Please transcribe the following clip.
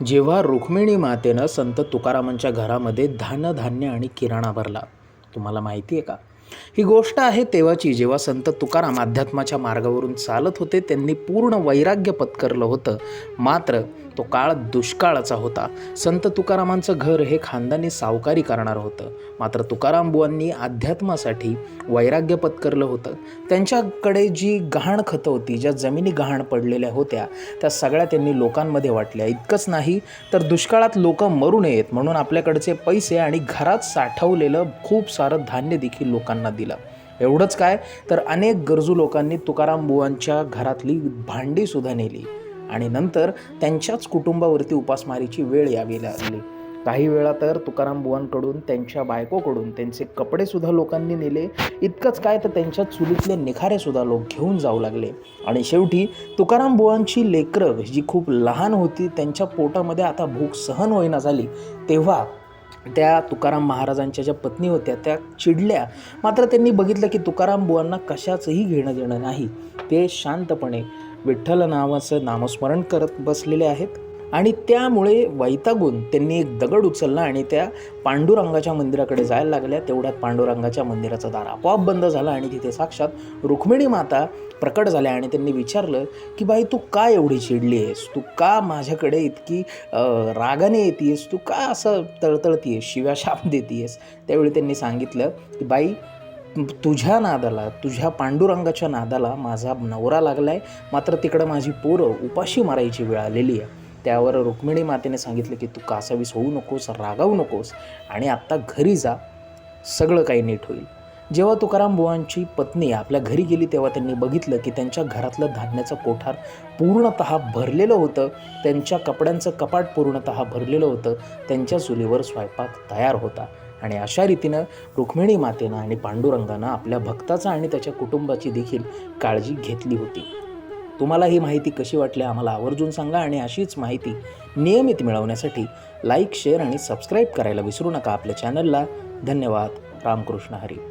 जेव्हा रुक्मिणी मातेनं संत तुकारामांच्या घरामध्ये धान्य आणि किराणा भरला, तुम्हाला माहिती आहे का? ही गोष्ट आहे तेव्हाची, जेव्हा संत तुकाराम अध्यात्माच्या मार्गावरून चालत होते. त्यांनी पूर्ण वैराग्य पत्करलं होतं. मात्र तो काळ दुष्काळाचा होता. संत तुकारामांचं घर हे खानदानी सावकारी करणार होतं. मात्र तुकाराम बुवांनी अध्यात्मासाठी वैराग्य पत्करलं होतं. त्यांच्याकडे जी गहाण खतं होती, ज्या जमिनी गहाण पडलेल्या होत्या, त्या सगळ्या त्यांनी लोकांमध्ये वाटल्या. इतकंच नाही तर दुष्काळात लोक मरू नयेत म्हणून आपल्याकडचे पैसे आणि घरात साठवलेलं खूप सारं धान्य देखील लोकांना दिलं. एवढंच काय, तर अनेक गरजू लोकांनी तुकाराम बुवांच्या घरातली भांडीसुद्धा नेली आणि नंतर त्यांच्याच कुटुंबावरती उपासमारीची वेळ यावी लागली. काही वेळा तर तुकाराम बुवांकडून, त्यांच्या बायकोकडून त्यांचे कपडेसुद्धा लोकांनी नेले. इतकंच काय, तर त्यांच्या चुलीतले निखारेसुद्धा लोक घेऊन जाऊ लागले. आणि शेवटी तुकाराम बुवांची लेकरं जी खूप लहान होती, त्यांच्या पोटामध्ये आता भूक सहन होईना झाली. तेव्हा त्या तुकाराम महाराजांच्या ज्या पत्नी होत्या त्या चिडल्या. मात्र त्यांनी बघितलं की तुकाराम बुवांना कशाचंही घेणं देणं नाही. ते शांतपणे विठ्ठल नावाचं नामस्मरण करत बसलेले आहेत. आणि त्यामुळे वैतागून त्यांनी एक दगड उचलला आणि त्या पांडुरंगाच्या मंदिराकडे जायला लागल्या. तेवढ्यात पांडुरंगाच्या मंदिराचं दार आपोआप बंद झालं आणि तिथे साक्षात रुक्मिणी माता प्रकट झाल्या. आणि त्यांनी विचारलं की बाई, तू का एवढी चिडली आहेस? तू का माझ्याकडे इतकी रागाने येतेस? तू का असं तळतळतीयेस, शिव्या शाप देतेस? त्यावेळी त्यांनी सांगितलं की बाई, तुझ्या नादाला, तुझ्या पांडुरंगाच्या नादाला माझा नवरा लागलाय. मात्र तिकडं माझी पोरं उपाशी मारायची वेळ आलेली आहे. त्यावर रुक्मिणी मातेने सांगितलं की तू कासावीस होऊ नकोस, रागावू नकोस आणि आत्ता घरी जा, सगळं काही नीट होईल. जेव्हा तुकाराम बुवांची पत्नी आपल्या घरी गेली तेव्हा त्यांनी बघितलं की त्यांच्या घरातलं धान्याचं कोठार पूर्णतः भरलेलं होतं. त्यांच्या कपड्यांचं कपाट पूर्णतः भरलेलं होतं. त्यांच्या चुलीवर स्वयंपाक तयार होता. आणि अशा रीतीनं रुक्मिणी मातेनं आणि पांडुरंगानं आपल्या भक्ताचा आणि त्याच्या कुटुंबाची देखील काळजी घेतली होती. तुम्हाला ही माहिती कशी वाटली आम्हाला आवर्जून सांगा. आणि अशीच माहिती नियमित मिळवण्यासाठी लाईक, शेअर आणि सबस्क्राईब करायला विसरू नका आपल्या चॅनलला. धन्यवाद. रामकृष्ण हरी.